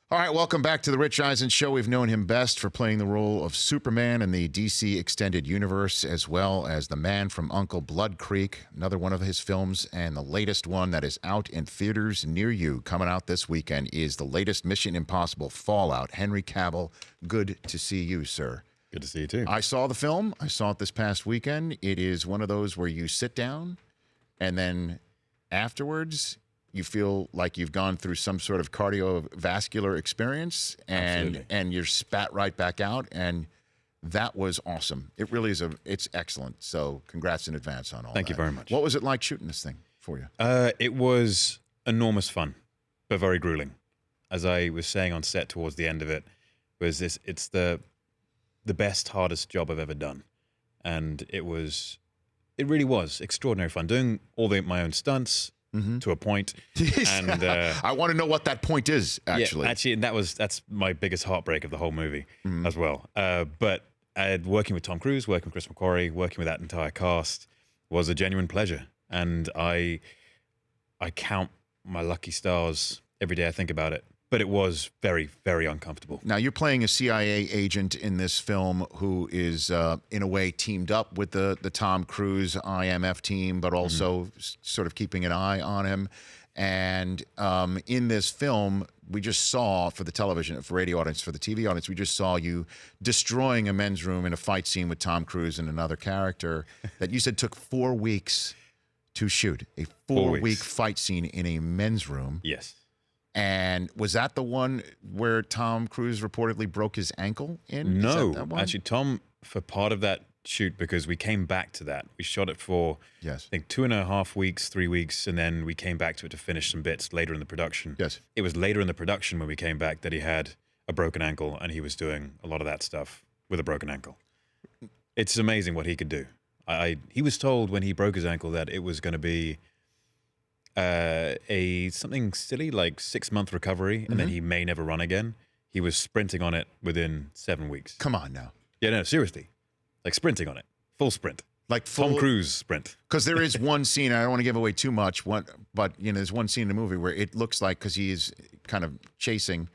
All right, welcome back to the Rich Eisen Show. We've known him best for playing the role of Superman in the DC Extended Universe, as well as the man from Uncle Blood Creek, another one of his films, and the latest one that is out in theaters near you, coming out this weekend, is the latest Mission Impossible Fallout. Henry Cavill, good to see you, sir. Good to see you, too. I saw the film. I saw it this past weekend. It is one of those where you sit down, and then afterwards you feel like you've gone through some sort of cardiovascular experience, and you're spat right back out, and that was awesome. It really is it's excellent. So congrats in advance on all that. Thank you very much. What was it like shooting this thing for you? It was enormous fun, but very grueling. As I was saying on set towards the end of it, it's the best, hardest job I've ever done. And it really was extraordinary fun. Doing all my own stunts, to a point. And I want to know what that point is, actually. Yeah, actually, and that's my biggest heartbreak of the whole movie as well. But working with Tom Cruise, working with Chris McQuarrie, working with that entire cast was a genuine pleasure. And I count my lucky stars every day I think about it. But it was very, very uncomfortable. Now, you're playing a CIA agent in this film who is, in a way, teamed up with the Tom Cruise IMF team, but also sort of keeping an eye on him. And in this film, we just saw, for the television, for radio audience, for the TV audience, we just saw you destroying a men's room in a fight scene with Tom Cruise and another character that you said took 4 weeks to shoot. A 4-week fight scene in a men's room. Yes. And was that the one where Tom Cruise reportedly broke his ankle in? No, actually, Tom, for part of that shoot, because we came back to that. We shot it for, I think, 2.5 weeks, 3 weeks, and then we came back to it to finish some bits later in the production. Yes. It was later in the production when we came back that he had a broken ankle, and he was doing a lot of that stuff with a broken ankle. It's amazing what he could do. He was told when he broke his ankle that it was going to be something silly like 6-month recovery, and then he may never run again. He was sprinting on it within 7 weeks. Come on now. Yeah, no, seriously. Like sprinting on it. Full sprint. Like full, Tom Cruise sprint. Because there is one scene, I don't want to give away too much, but you know, there's one scene in the movie where it looks like, because he is kind of chasing,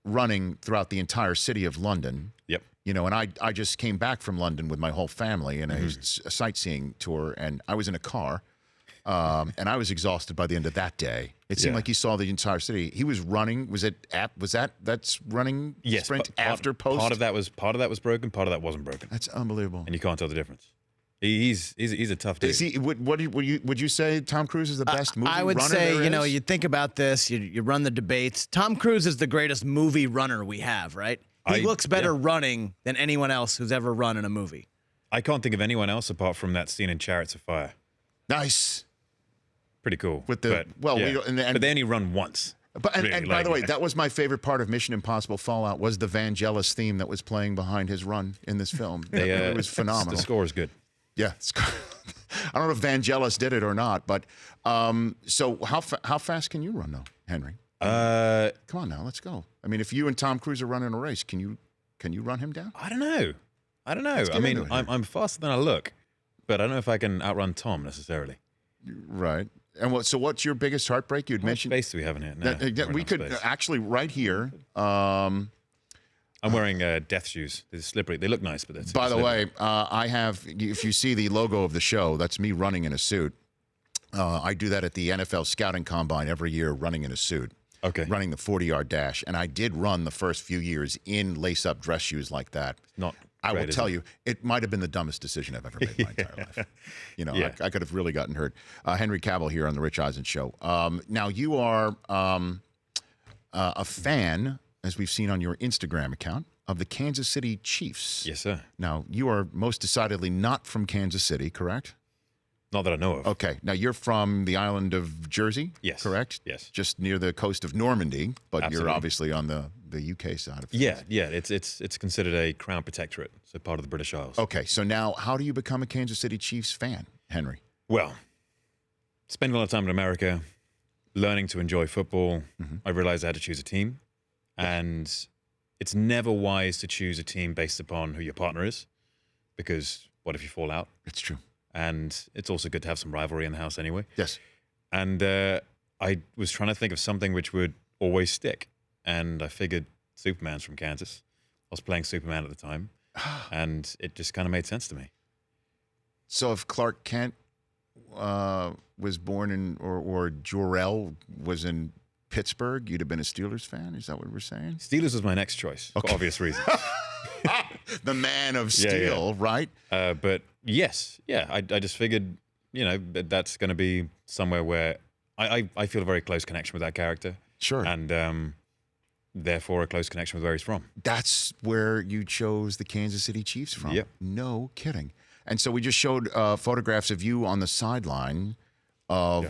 running throughout the entire city of London. Yep. You know, and I just came back from London with my whole family and a sightseeing tour, and I was in a car. And I was exhausted by the end of that day. It seemed like he saw the entire city. He was running. That's running sprint after post? Part of that was broken. Part of that wasn't broken. That's unbelievable. And you can't tell the difference. He's a tough dude. Is he? Would you say Tom Cruise is the best movie runner? I would say, you think about this. You run the debates. Tom Cruise is the greatest movie runner we have, right? He looks better running than anyone else who's ever run in a movie. I can't think of anyone else apart from that scene in Chariots of Fire. Nice. Pretty cool. With the but they only run once. But and by the way, that was my favorite part of Mission Impossible Fallout, was the Vangelis theme that was playing behind his run in this film. It was phenomenal. The score is good. Yeah, I don't know if Vangelis did it or not, but so how fast can you run though, Henry? Come on now, let's go. I mean, if you and Tom Cruise are running a race, can you run him down? I don't know. I mean, I'm faster than I look, but I don't know if I can outrun Tom necessarily. Right. And what's your biggest heartbreak? You'd mentioned. How much space do we have in here? No, we could actually right here. I'm wearing death shoes. They're slippery. They look nice, but it's by the way, I have. If you see the logo of the show, that's me running in a suit. I do that at the NFL Scouting Combine every year, running in a suit. Okay. Running the 40-yard dash, and I did run the first few years in lace-up dress shoes like that. I will tell you, it might have been the dumbest decision I've ever made in my entire life. You know, I could have really gotten hurt. Henry Cavill here on the Rich Eisen Show. Now, you are a fan, as we've seen on your Instagram account, of the Kansas City Chiefs. Yes, sir. Now, you are most decidedly not from Kansas City, correct? Not that I know of. Okay. Now, you're from the island of Jersey, yes, correct? Yes. Just near the coast of Normandy, but Absolutely. You're obviously on the UK side of things. Yeah. It's considered a crown protectorate, so part of the British Isles. Okay. So now, how do you become a Kansas City Chiefs fan, Henry? Well, spending a lot of time in America, learning to enjoy football, I realized I had to choose a team. And it's never wise to choose a team based upon who your partner is, because what if you fall out? It's true. And it's also good to have some rivalry in the house anyway. Yes. And I was trying to think of something which would always stick. and I figured Superman's from Kansas. I was playing Superman at the time, and it just kind of made sense to me. So if Clark Kent was born in, or Jor-El was in Pittsburgh, you'd have been a Steelers fan? Is that what we're saying? Steelers was my next choice, for obvious reasons. The man of steel, right? But yes, I just figured, that's going to be somewhere where I feel a very close connection with that character. Sure. And therefore a close connection with where he's from. That's where you chose the Kansas City Chiefs from. Yep. No kidding. And so we just showed photographs of you on the sideline of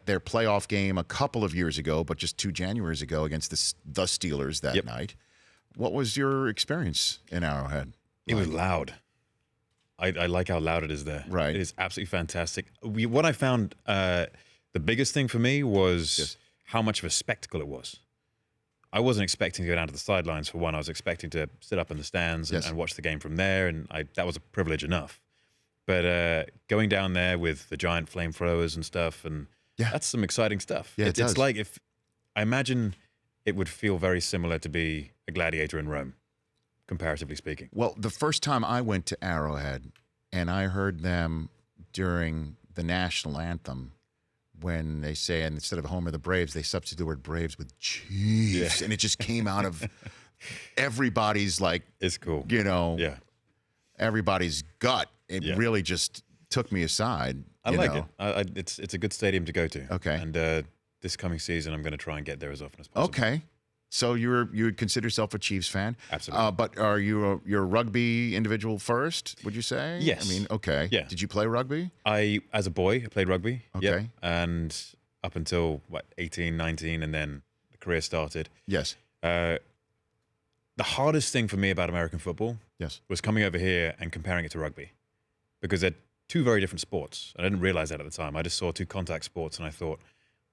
their playoff game a couple of years ago, but just 2 Januaries ago against the Steelers that night. What was your experience in Arrowhead? It was loud. I like how loud it is there. Right. It is absolutely fantastic. What I found the biggest thing for me was how much of a spectacle it was. I wasn't expecting to go down to the sidelines for one. I was expecting to sit up in the stands and watch the game from there, and that was a privilege enough. But going down there with the giant flamethrowers and stuff, and that's some exciting stuff. Yeah, it's like I imagine it would feel very similar to be a gladiator in Rome, comparatively speaking. Well, the first time I went to Arrowhead and I heard them during the national anthem, when they say, and instead of home of the Braves, they substitute the word Braves with Chiefs. And it just came out of everybody's it's cool. Everybody's gut. It really just took me aside. I like it. It's a good stadium to go to. Okay. And this coming season, I'm going to try and get there as often as possible. Okay. So you would consider yourself a Chiefs fan? Absolutely. But are you you're a rugby individual first, would you say? Yes. I mean, okay. Yeah. Did you play rugby? As a boy, I played rugby. Okay. Yep. And up until, 18, 19, and then the career started. Yes. The hardest thing for me about American football was coming over here and comparing it to rugby. Because they're two very different sports. I didn't realize that at the time. I just saw 2 contact sports, and I thought,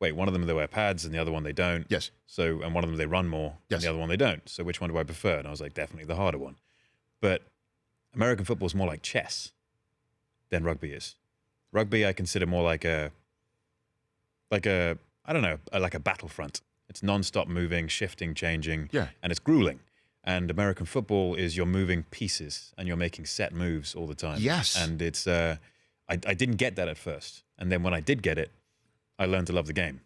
wait, one of them they wear pads and the other one they don't. Yes. So, and one of them they run more and the other one they don't. So which one do I prefer? And I was like, definitely the harder one. But American football is more like chess than rugby is. Rugby I consider more like a battlefront. It's non-stop moving, shifting, changing, and it's grueling. And American football is you're moving pieces and you're making set moves all the time. Yes. And it's I didn't get that at first. And then when I did get it, I learned to love the game.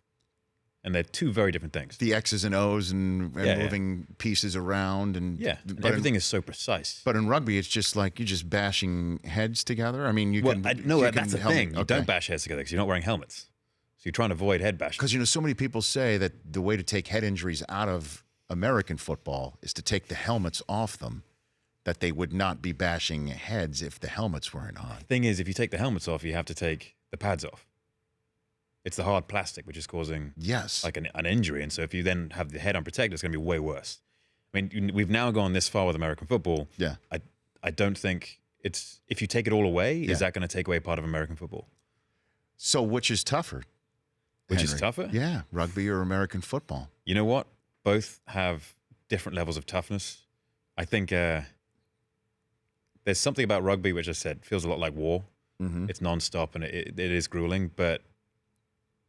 And they're 2 very different things. The X's and O's and moving pieces around. And everything is so precise. But in rugby, it's just like you're just bashing heads together. I mean, that's the thing. You don't bash heads together because you're not wearing helmets. So you're trying to avoid head bashing. Because, so many people say that the way to take head injuries out of American football is to take the helmets off them, that they would not be bashing heads if the helmets weren't on. The thing is, if you take the helmets off, you have to take the pads off. It's the hard plastic which is causing an injury. And so if you then have the head unprotected, it's going to be way worse. I mean, we've now gone this far with American football. Yeah. I don't think if you take it all away, is that going to take away part of American football? So which is tougher? Which is tougher? Yeah, rugby or American football? You know what? Both have different levels of toughness. I think there's something about rugby, which I said, feels a lot like war. Mm-hmm. It's nonstop and it is grueling, but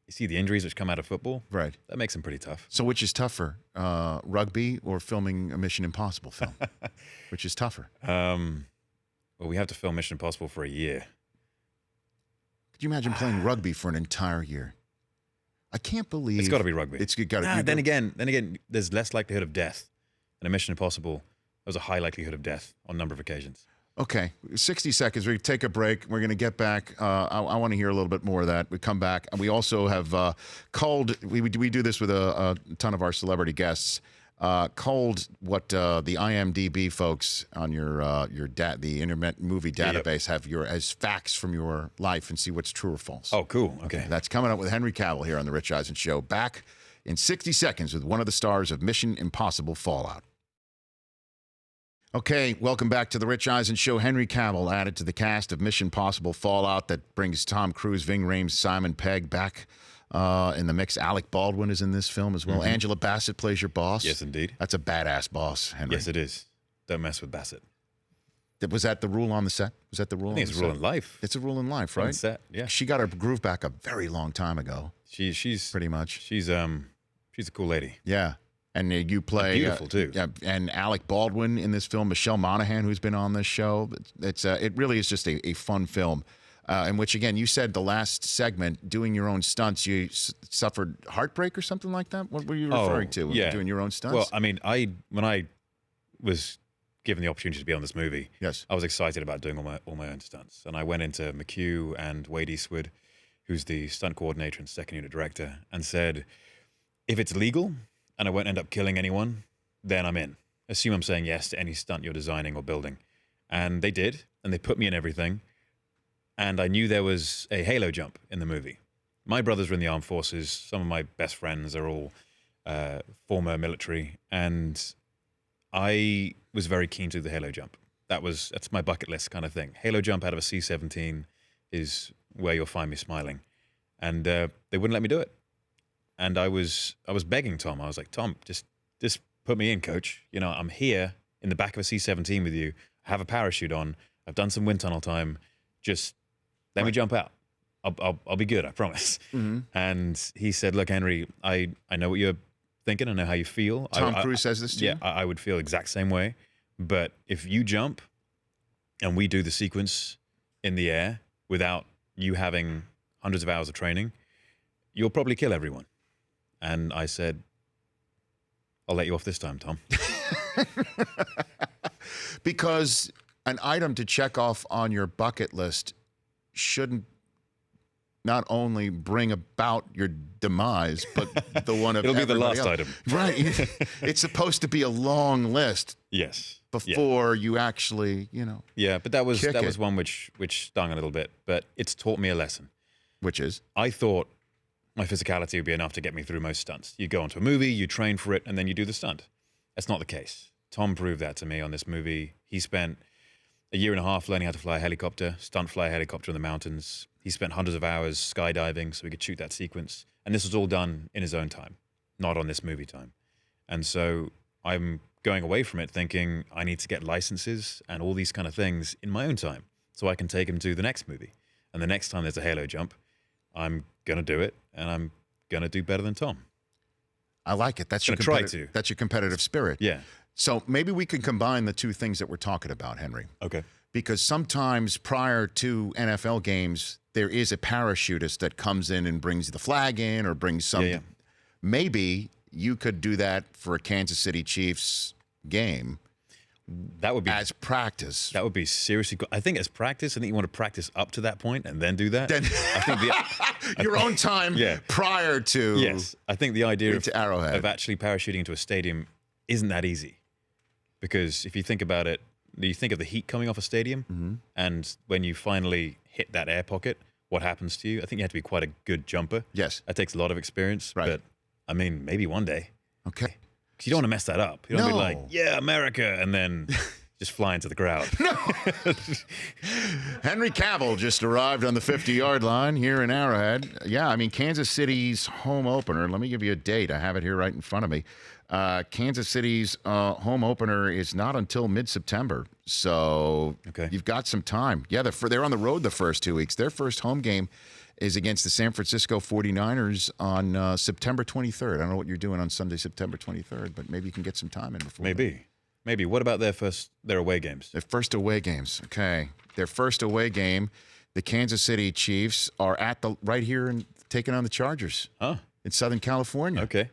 you see the injuries which come out of football? Right. That makes them pretty tough. So which is tougher, rugby or filming a Mission Impossible film? Which is tougher? Well, we have to film Mission Impossible for a year. Could you imagine playing rugby for an entire year? I can't believe... It's got to be rugby. It's got to be... Then again, there's less likelihood of death. In a Mission Impossible, there's a high likelihood of death on a number of occasions. Okay, 60 seconds. We take a break. We're going to get back. I want to hear a little bit more of that. We come back, and we also have culled. We do this with a ton of our celebrity guests. Culled what the IMDb folks on the Internet Movie Database have as facts from your life, and see what's true or false. Oh, cool. Okay, that's coming up with Henry Cavill here on the Rich Eisen Show. Back in 60 seconds with one of the stars of Mission Impossible: Fallout. Okay, welcome back to the Rich Eisen Show. Henry Cavill added to the cast of Mission Impossible: Fallout. That brings Tom Cruise, Ving Rhames, Simon Pegg back in the mix. Alec Baldwin is in this film as well. Mm-hmm. Angela Bassett plays your boss. Yes, indeed. That's a badass boss, Henry. Yes, it is. Don't mess with Bassett. Was that the rule on the set? Was that the rule? I think it's a rule in life. It's a rule in life, right? On set, yeah. She got her groove back a very long time ago. She's pretty much. She's a cool lady. Yeah. And you play beautiful too. Yeah, and Alec Baldwin in this film, Michelle Monaghan, who's been on this show. It really is just a fun film, in which again you said the last segment, doing your own stunts, you suffered heartbreak or something like that. What were you referring to? When yeah. doing your own stunts? Well, I mean, when I was given the opportunity to be on this movie, yes, I was excited about doing all my own stunts, and I went into McHugh and Wade Eastwood, who's the stunt coordinator and second unit director, and said, if it's legal and I won't end up killing anyone, then I'm in. Assume I'm saying yes to any stunt you're designing or building. And they did, and they put me in everything. And I knew there was a halo jump in the movie. My brothers were in the armed forces. Some of my best friends are all former military. And I was very keen to do the halo jump. That's my bucket list kind of thing. Halo jump out of a C-17 is where you'll find me smiling. And they wouldn't let me do it. And I was begging Tom. I was like, Tom, just put me in, coach. You know, I'm here in the back of a C-17 with you. I have a parachute on. I've done some wind tunnel time. Just let me jump out. I'll be good, I promise. Mm-hmm. And he said, look, Henry, I know what you're thinking. I know how you feel. Tom Cruise says this to you? Yeah, I would feel exact same way. But if you jump and we do the sequence in the air without you having hundreds of hours of training, you'll probably kill everyone. And I said, I'll let you off this time, Tom. Because an item to check off on your bucket list shouldn't not only bring about your demise, but the one of It'll be the last else. item. Right. It's supposed to be a long list. Yes. Before you actually, Yeah, but that was it. one which stung a little bit, but it's taught me a lesson. Which is? I thought my physicality would be enough to get me through most stunts. You go into a movie, you train for it, and then you do the stunt. That's not the case. Tom proved that to me on this movie. He spent a year and a half learning how to fly a helicopter, stunt fly a helicopter in the mountains. He spent hundreds of hours skydiving so he could shoot that sequence. And this was all done in his own time, not on this movie time. And so I'm going away from it thinking I need to get licenses and all these kind of things in my own time so I can take him to the next movie. And the next time there's a halo jump, I'm going to do it, and I'm going to do better than Tom. I like it. That's your competitive spirit. Yeah. So maybe we can combine the two things that we're talking about, Henry. Okay. Because sometimes prior to NFL games, there is a parachutist that comes in and brings the flag in or brings some. Yeah. Maybe you could do that for a Kansas City Chiefs game. That would be as practice. That would be seriously good. I think as practice, I think you want to practice up to that point and then do that. Then I think your own time prior to. Yes. I think the idea of actually parachuting into a stadium isn't that easy. Because if you think about it, you think of the heat coming off a stadium, and when you finally hit that air pocket, what happens to you? I think you have to be quite a good jumper. Yes. That takes a lot of experience. Right. But, I mean, maybe one day. Okay. Because you don't want to mess that up. You don't want to be like, yeah, America, and then just fly into the crowd. No. Henry Cavill just arrived on the 50-yard line here in Arrowhead. Yeah, I mean, Kansas City's home opener. Let me give you a date. I have it here right in front of me. Kansas City's home opener is not until mid-September, so you've got some time. Yeah, they're on the road the first 2 weeks. Their first home game is against the San Francisco 49ers on September 23rd. I don't know what you're doing on Sunday, September 23rd, but maybe you can get some time in before Maybe. What about their away games? Their first away games. Okay. Their first away game, the Kansas City Chiefs are right here and taking on the Chargers in Southern California. Okay.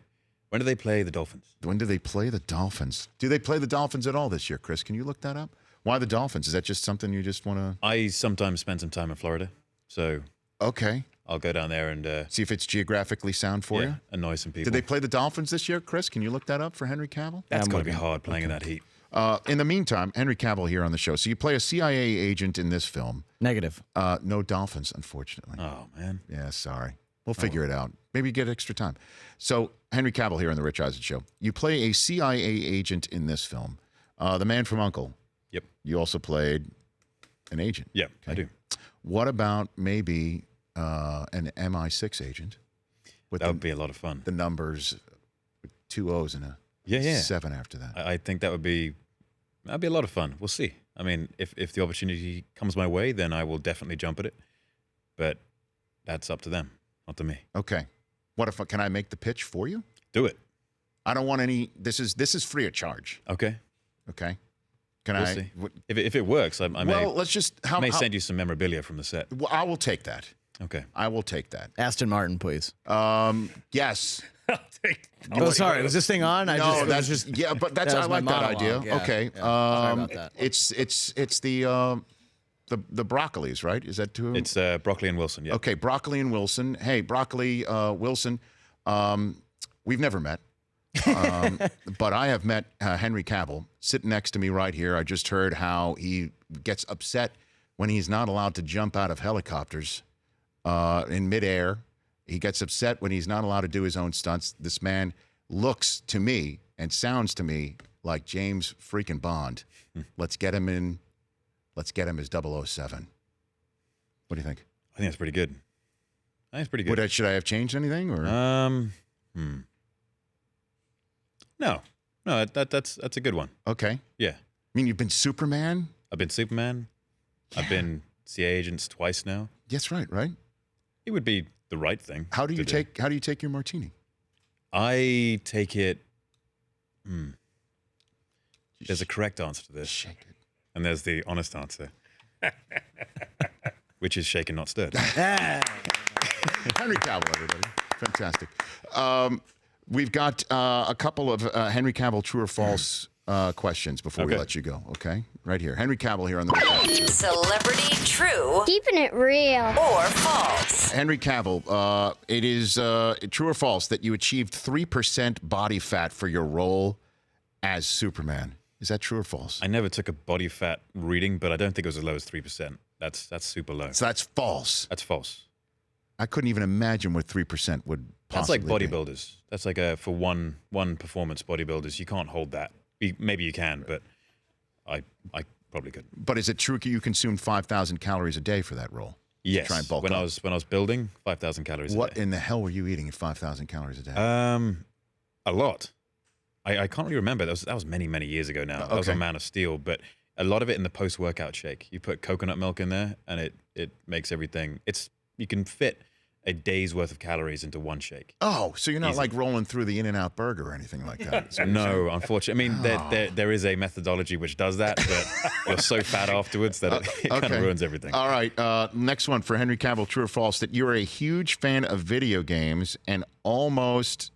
When do they play the Dolphins? When do they play the Dolphins? Do they play the Dolphins at all this year, Chris? Can you look that up? Why the Dolphins? Is that just something you just want to... I sometimes spend some time in Florida, so... Okay. I'll go down there and... see if it's geographically sound for you? Annoy some people. Did they play the Dolphins this year, Chris? Can you look that up for Henry Cavill? That's going to be hard playing in that heat. In the meantime, Henry Cavill here on the show. So you play a CIA agent in this film. Negative. No Dolphins, unfortunately. Oh, man. Yeah, sorry. We'll figure it out. Maybe get extra time. So Henry Cavill here on The Rich Eisen Show. You play a CIA agent in this film. The Man from U.N.C.L.E. Yep. You also played an agent. Yeah, I do. What about maybe an MI6 agent? That would be a lot of fun. The numbers, 2 O's and a 7 after that. I think that'd be a lot of fun. We'll see. I mean, if the opportunity comes my way, then I will definitely jump at it. But that's up to them, not to me. Okay. What if can I make the pitch for you? Do it. I don't want any. This is free of charge. Okay. Okay. Can We'll I? see. If it works, I may, Well, let's just. How, send you some memorabilia from the set. Well, I will take that. Okay. I will take that. Aston Martin, please. Yes. I'll take. Oh, sorry. Was this thing on? No, that's just yeah, but that's that I was my like that idea. monologue, yeah, Okay. yeah. Sorry about that. It's the Broccolis, right? Is that two? It's Broccoli and Wilson. Yeah. Okay, Broccoli and Wilson. Hey, Broccoli, Wilson. We've never met, but I have met Henry Cavill sitting next to me right here. I just heard how he gets upset when he's not allowed to jump out of helicopters in midair. He gets upset when he's not allowed to do his own stunts. This man looks to me and sounds to me like James freaking Bond. Let's get him in. Let's get him as 007. What do you think? I think that's pretty good. I think it's pretty good. Should I have changed anything? Or No, that's a good one. okay. Yeah. I mean, you've been Superman. I've been Superman. Yeah. I've been CIA agents twice now. That's right. Right. It would be the right thing. How do you to take? How do you take your martini? I take it. There's a correct answer to this, Shake it. and there's the honest answer, which is shaken, not stirred. Henry Cavill, everybody. Fantastic. We've got a couple of Henry Cavill true or false questions before we Okay. let you go. Okay, right here. Henry Cavill here on the. Celebrity true Keeping it real. or false? Henry Cavill, it is true or false that you achieved 3% body fat for your role as Superman. Is that true or false? I never took a body fat reading, but I don't think it was as low as 3%. That's super low. So that's false. That's false. I couldn't even imagine what 3% would That's like possibly be. bodybuilders. That's like for one performance bodybuilders. You can't hold that. Maybe you can, but I probably couldn't. But is it true you consumed 5,000 calories a day for that role? Yes. Try and bulk when up. I was building, 5,000 calories What a day. in the hell were you eating at 5,000 calories a day? A lot. I can't really remember. That was many years ago now. That was Okay. on Man of Steel, but a lot of it in the post-workout shake. You put coconut milk in there, and it makes everything. You can fit a day's worth of calories into one shake. Oh, so you're not Easy. like rolling through the In-N-Out burger or anything like that? is what you're saying? No, unfortunately. I mean, there is a methodology which does that, but you're so fat afterwards that it kind of Okay. ruins everything. All right. Next one for Henry Cavill, true or false, that you're a huge fan of video games and almost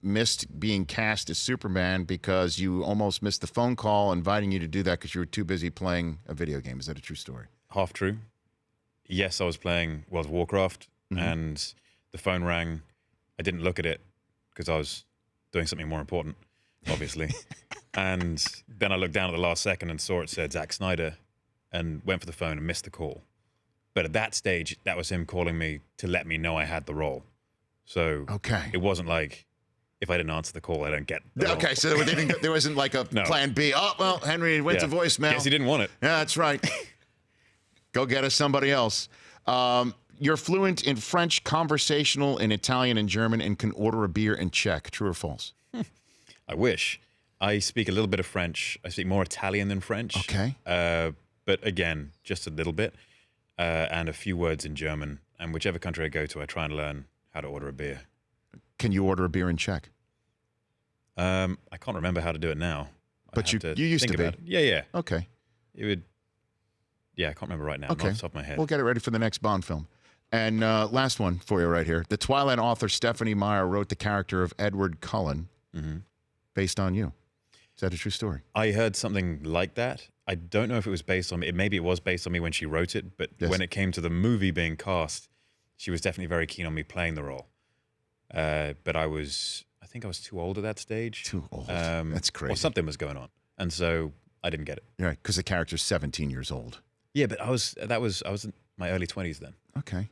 missed being cast as Superman because you almost missed the phone call inviting you to do that because you were too busy playing a video game. Is that a true story? Half true. Yes, I was playing World of Warcraft, and the phone rang. I didn't look at it because I was doing something more important, obviously. And then I looked down at the last second and saw it said Zack Snyder, and went for the phone and missed the call. But at that stage, that was him calling me to let me know I had the role. So Okay. it wasn't like if I didn't answer the call, I don't get the role. Okay, so there wasn't like a No. plan B. Oh, well, Henry went to Yeah. voicemail. Guess he didn't want it. Yeah, that's right. Go get us somebody else. You're fluent in French, conversational in Italian and German, and can order a beer in Czech. True or false? I wish. I speak a little bit of French. I speak more Italian than French. Okay. But again, just a little bit, and a few words in German. And whichever country I go to, I try and learn how to order a beer. Can you order a beer in Czech? I can't remember how to do it now. I'd But have you used think to be. about it. Yeah. Okay. It would. Yeah, I can't remember right now. Okay. Not off the top of my head. We'll get it ready for the next Bond film. And last one for you right here. The Twilight author Stephanie Meyer wrote the character of Edward Cullen based on you. Is that a true story? I heard something like that. I don't know if it was based on me. Maybe it was based on me when she wrote it, but Yes. when it came to the movie being cast, she was definitely very keen on me playing the role. But I think I was too old at that stage. Too old. That's crazy. Or something was going on. And so I didn't get it. Right, because the character's 17 years old. Yeah, but I was in my early 20s then. Okay.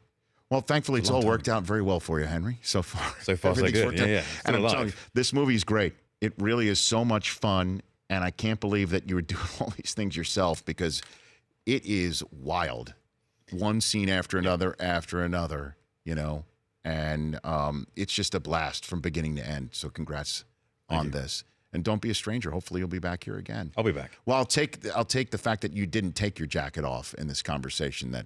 Well, thankfully, it's long all time worked out very well for you, Henry, so far. So far, so Everything's good. worked Yeah, out. yeah. And I'm Still telling you, alive. this movie's great. It really is so much fun, and I can't believe that you were doing all these things yourself because it is wild. One scene after another, and it's just a blast from beginning to end. So congrats on this. And don't be a stranger. Hopefully, you'll be back here again. I'll be back. Well, I'll take the fact that you didn't take your jacket off in this conversation that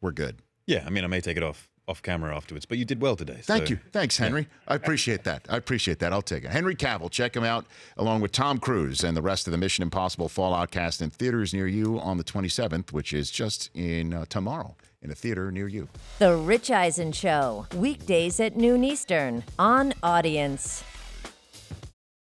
we're good. Yeah, I mean, I may take it off off camera afterwards. But you did well today. Thank so, you. Thanks, Henry. I appreciate that. I'll take it. Henry Cavill, check him out along with Tom Cruise and the rest of the Mission Impossible Fallout cast in theaters near you on the 27th, which is just in tomorrow in a theater near you. The Rich Eisen Show, weekdays at noon Eastern on Audience.